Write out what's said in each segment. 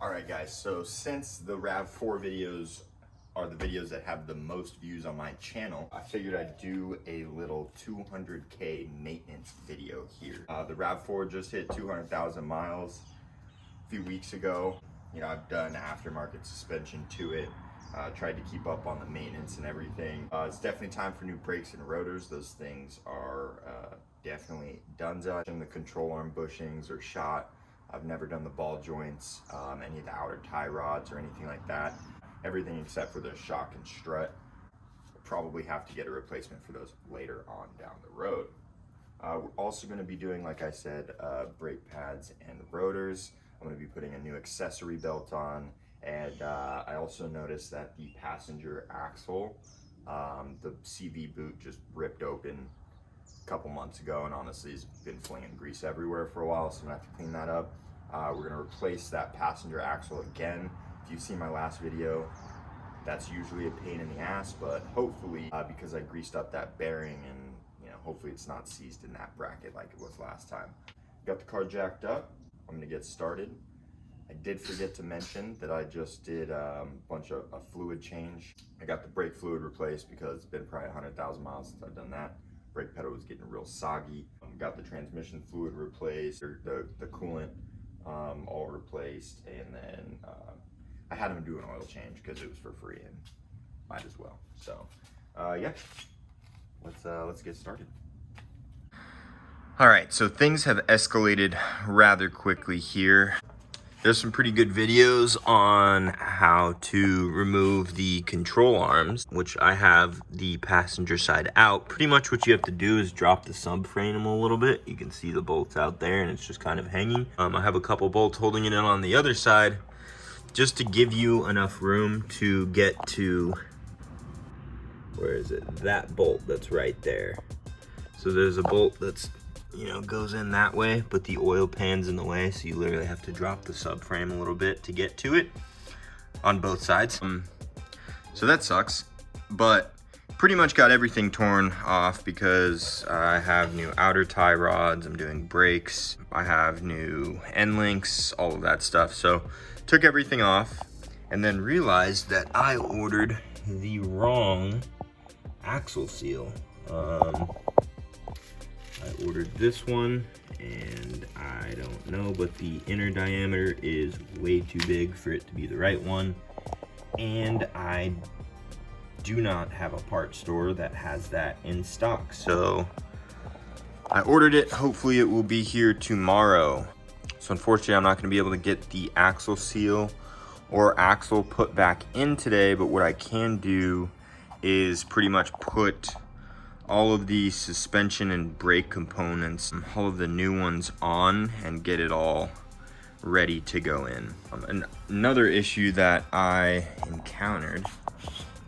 Alright guys, so since the RAV4 videos are the videos that have the most views on my channel, I figured I'd do a little 200k maintenance video here. The RAV4 just hit 200,000 miles a few weeks ago. You know, I've done aftermarket suspension to it, tried to keep up on the maintenance and everything. It's definitely time for new brakes and rotors. Those things are definitely donezo. The control arm bushings are shot. I've never done the ball joints, any of the outer tie rods or anything like that. Everything except for the shock and strut. I'll probably have to get a replacement for those later on down the road. We're also going to be doing, like I said, brake pads and rotors. I'm going to be putting a new accessory belt on, and I also noticed that the passenger axle, the CV boot just ripped open a couple months ago, and honestly it's been flinging grease everywhere for a while, so I'm gonna have to clean that up. We're gonna replace that passenger axle again. If you've seen my last video, that's usually a pain in the ass, but hopefully because I greased up that bearing, and you know, hopefully it's not seized in that bracket like it was last time. Got the car jacked up. I'm gonna get started. I did forget to mention that I just did a bunch of a fluid change. I got the brake fluid replaced because it's been probably 100,000 miles since I've done that. Brake pedal was getting real soggy. Got the transmission fluid replaced, or the coolant all replaced, and then I had them do an oil change because it was for free and might as well. So yeah, let's get started. All right, so things have escalated rather quickly here. There's some pretty good videos on how to remove the control arms, which I have the passenger side out. Pretty much what you have to do is drop the subframe a little bit. You can see the bolts out there and it's just kind of hanging. I have a couple bolts holding it in on the other side just to give you enough room to get to, where is it? That bolt that's right there. So there's a bolt that's, you know, goes in that way, but the oil pan's in the way, so you literally have to drop the subframe a little bit to get to it on both sides. So that sucks, but pretty much got everything torn off because I have new outer tie rods, I'm doing brakes, I have new end links, all of that stuff. So took everything off and then realized that I ordered the wrong axle seal. I ordered this one, and I don't know, but the inner diameter is way too big for it to be the right one, and I do not have a part store that has that in stock, so I ordered it. Hopefully it will be here tomorrow. So unfortunately I'm not going to be able to get the axle seal or axle put back in today, but what I can do is pretty much put all of the suspension and brake components, all of the new ones on, and get it all ready to go in. And another issue that I encountered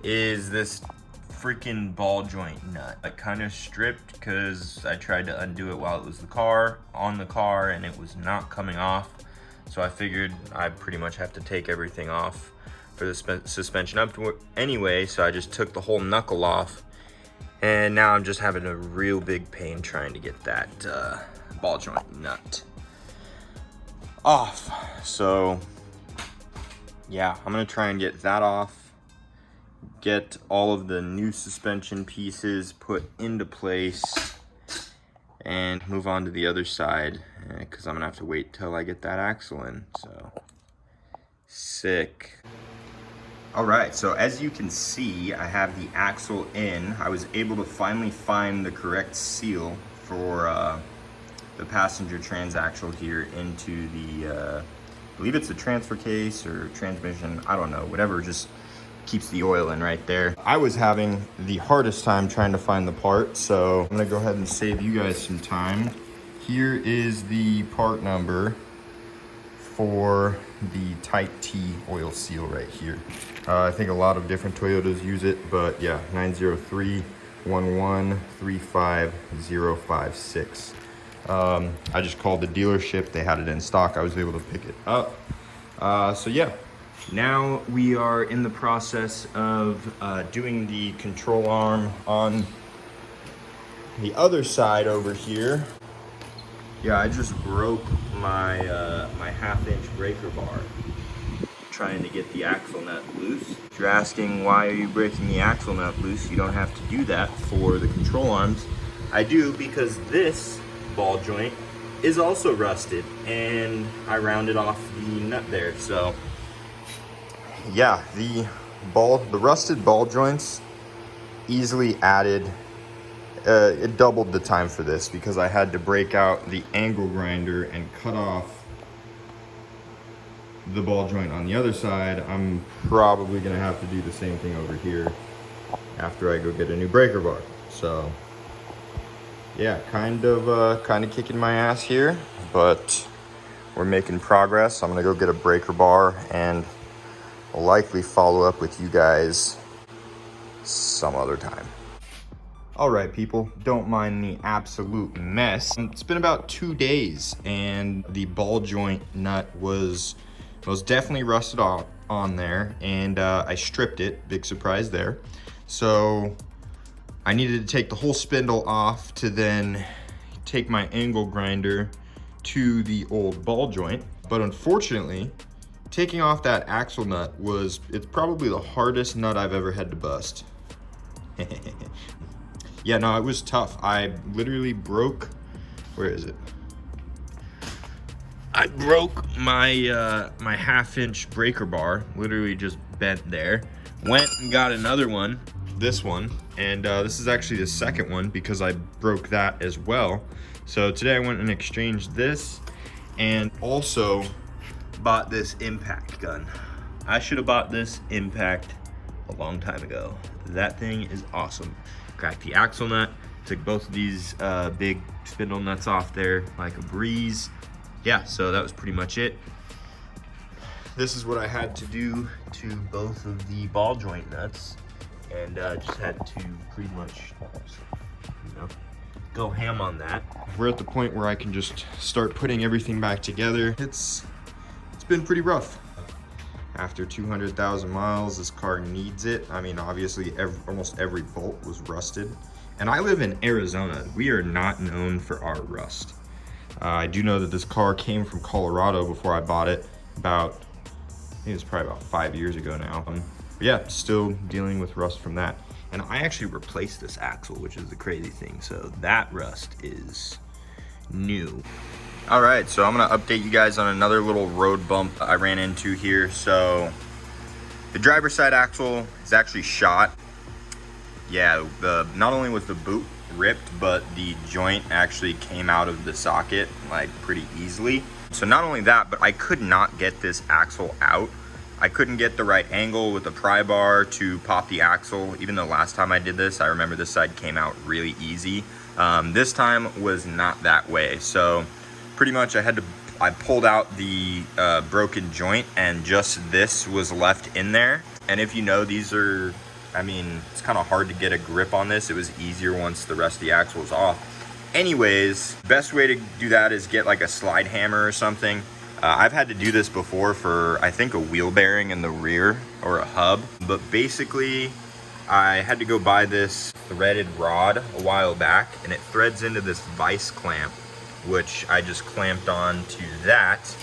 is this freaking ball joint nut. I kind of stripped because I tried to undo it while it was on the car and it was not coming off. So I figured I pretty much have to take everything off for the suspension up anyway, so I just took the whole knuckle off. And now I'm just having a real big pain trying to get that ball joint nut off. So yeah, I'm gonna try and get that off, get all of the new suspension pieces put into place, and move on to the other side because I'm gonna have to wait till I get that axle in. So sick. All right, so as you can see, I have the axle in. I was able to finally find the correct seal for the passenger transaxle here into the, I believe it's a transfer case or transmission, I don't know, whatever, just keeps the oil in right there. I was having the hardest time trying to find the part, so I'm gonna go ahead and save you guys some time. Here is the part number for the Type T oil seal right here. I think a lot of different Toyotas use it, but yeah, 903-1135056. I just called the dealership, they had it in stock, I was able to pick it up. So yeah, now we are in the process of doing the control arm on the other side over here. Yeah, I just broke my my 1/2-inch breaker bar trying to get the axle nut loose. If you're asking why are you breaking the axle nut loose, you don't have to do that for the control arms. I do because this ball joint is also rusted and I rounded off the nut there. So yeah, the rusted ball joints easily added it doubled the time for this because I had to break out the angle grinder and cut off the ball joint on the other side. I'm probably gonna have to do the same thing over here after I go get a new breaker bar. So yeah, kind of kicking my ass here, but we're making progress. I'm gonna go get a breaker bar and I'll likely follow up with you guys some other time. All right, people, don't mind the absolute mess. It's been about 2 days and the ball joint nut was definitely rusted off on there, and I stripped it, big surprise there. So I needed to take the whole spindle off to then take my angle grinder to the old ball joint. But unfortunately, taking off that axle nut it's probably the hardest nut I've ever had to bust. Yeah, no, it was tough. I literally broke, where is it? I broke my my 1/2-inch breaker bar, literally just bent there. Went and got another one, this one, and this is actually the second one because I broke that as well. So today I went and exchanged this and also bought this impact gun. I should have bought this impact a long time ago. That thing is awesome. Cracked the axle nut, took both of these big spindle nuts off there like a breeze. Yeah, so that was pretty much it. This is what I had to do to both of the ball joint nuts, and just had to pretty much, you know, go ham on that. We're at the point where I can just start putting everything back together. It's been pretty rough. After 200,000 miles, this car needs it. I mean, obviously, almost every bolt was rusted. And I live in Arizona. We are not known for our rust. I do know that this car came from Colorado before I bought it I think it was probably about 5 years ago now. But yeah, still dealing with rust from that. And I actually replaced this axle, which is the crazy thing. So that rust is new. All right, so I'm gonna update you guys on another little road bump I ran into here. So the driver's side axle is actually shot. Yeah, not only was the boot ripped, but the joint actually came out of the socket like pretty easily. So not only that, but I could not get this axle out. I couldn't get the right angle with the pry bar to pop the axle. Even though last time I did this, I remember this side came out really easy. This time was not that way. So pretty much I pulled out the broken joint and just this was left in there. And if you know, these are, I mean, it's kind of hard to get a grip on this. It was easier once the rest of the axle was off. Anyways, best way to do that is get like a slide hammer or something. I've had to do this before for, I think, a wheel bearing in the rear or a hub. But basically, I had to go buy this threaded rod a while back, and it threads into this vice clamp, which I just clamped on to that.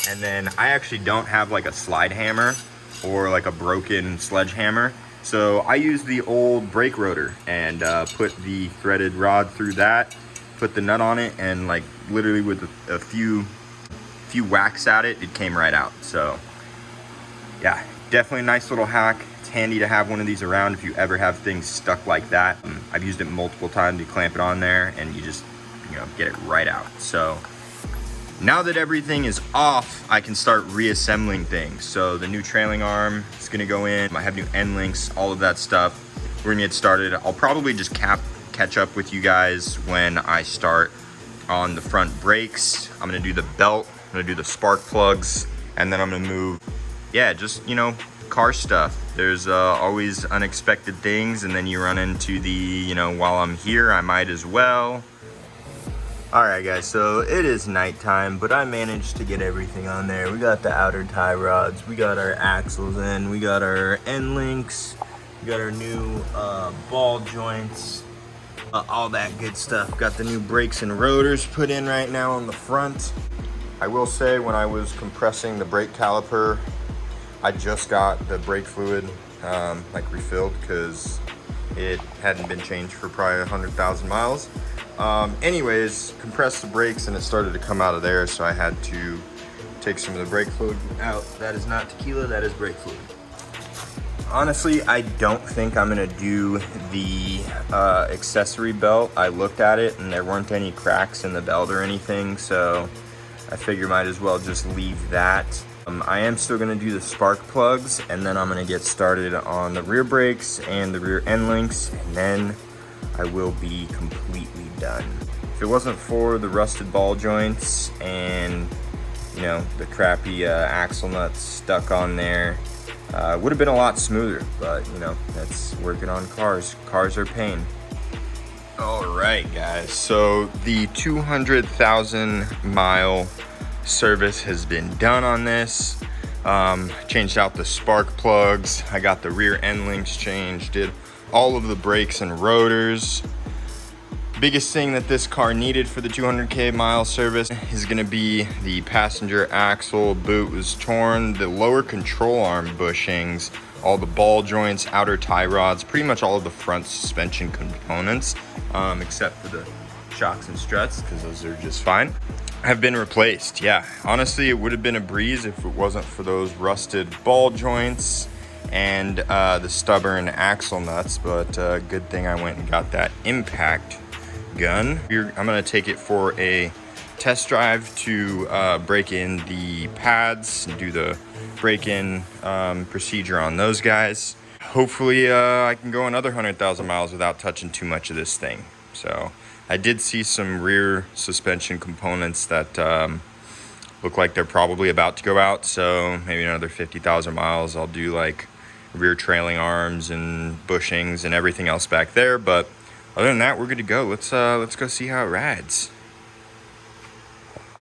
And then I actually don't have like a slide hammer or like a broken sledgehammer. So I used the old brake rotor and put the threaded rod through that, put the nut on it, and like literally with a few whacks at it, it came right out. So yeah, definitely a nice little hack. It's handy to have one of these around if you ever have things stuck like that. I've used it multiple times to clamp it on there, and you just, you know, get it right out. So now that everything is off, I can start reassembling things. So the new trailing arm is gonna go in. I have new end links, all of that stuff. We're gonna get started. I'll probably just catch up with you guys when I start on the front brakes. I'm gonna do the belt, I'm gonna do the spark plugs, and then I'm gonna move, yeah, just, you know, car stuff. There's always unexpected things, and then you run into the, you know, while I'm here, I might as well. All right, guys, so it is nighttime, but I managed to get everything on there. We got the outer tie rods, we got our axles in, we got our end links, we got our new ball joints, all that good stuff. Got the new brakes and rotors put in right now on the front. I will say, when I was compressing the brake caliper, I just got the brake fluid like refilled because it hadn't been changed for probably 100,000 miles. Anyways, compressed the brakes and it started to come out of there, so I had to take some of the brake fluid out. That is not tequila, that is brake fluid. Honestly, I don't think I'm gonna do the accessory belt. I looked at it and there weren't any cracks in the belt or anything, so I figure might as well just leave that. I am still gonna do the spark plugs, and then I'm gonna get started on the rear brakes and the rear end links, and then I will be completely done. If it wasn't for the rusted ball joints and, you know, the crappy axle nuts stuck on there, it would have been a lot smoother, but you know, that's working on cars. Cars are pain. All right, guys, so the 200,000 mile service has been done on this. Changed out the spark plugs. I got the rear end links changed, did all of the brakes and rotors. Biggest thing that this car needed for the 200k mile service is gonna be the passenger axle boot was torn, the lower control arm bushings, all the ball joints, outer tie rods, pretty much all of the front suspension components, except for the shocks and struts, because those are just fine, have been replaced. Yeah, honestly, it would have been a breeze if it wasn't for those rusted ball joints and the stubborn axle nuts, but good thing I went and got that impact gun. I'm gonna take it for a test drive to break in the pads and do the break-in procedure on those guys. Hopefully I can go another 100,000 miles without touching too much of this thing. So I did see some rear suspension components that look like they're probably about to go out, so maybe another 50,000 miles I'll do like rear trailing arms and bushings and everything else back there. But other than that, we're good to go. Let's go see how it rides.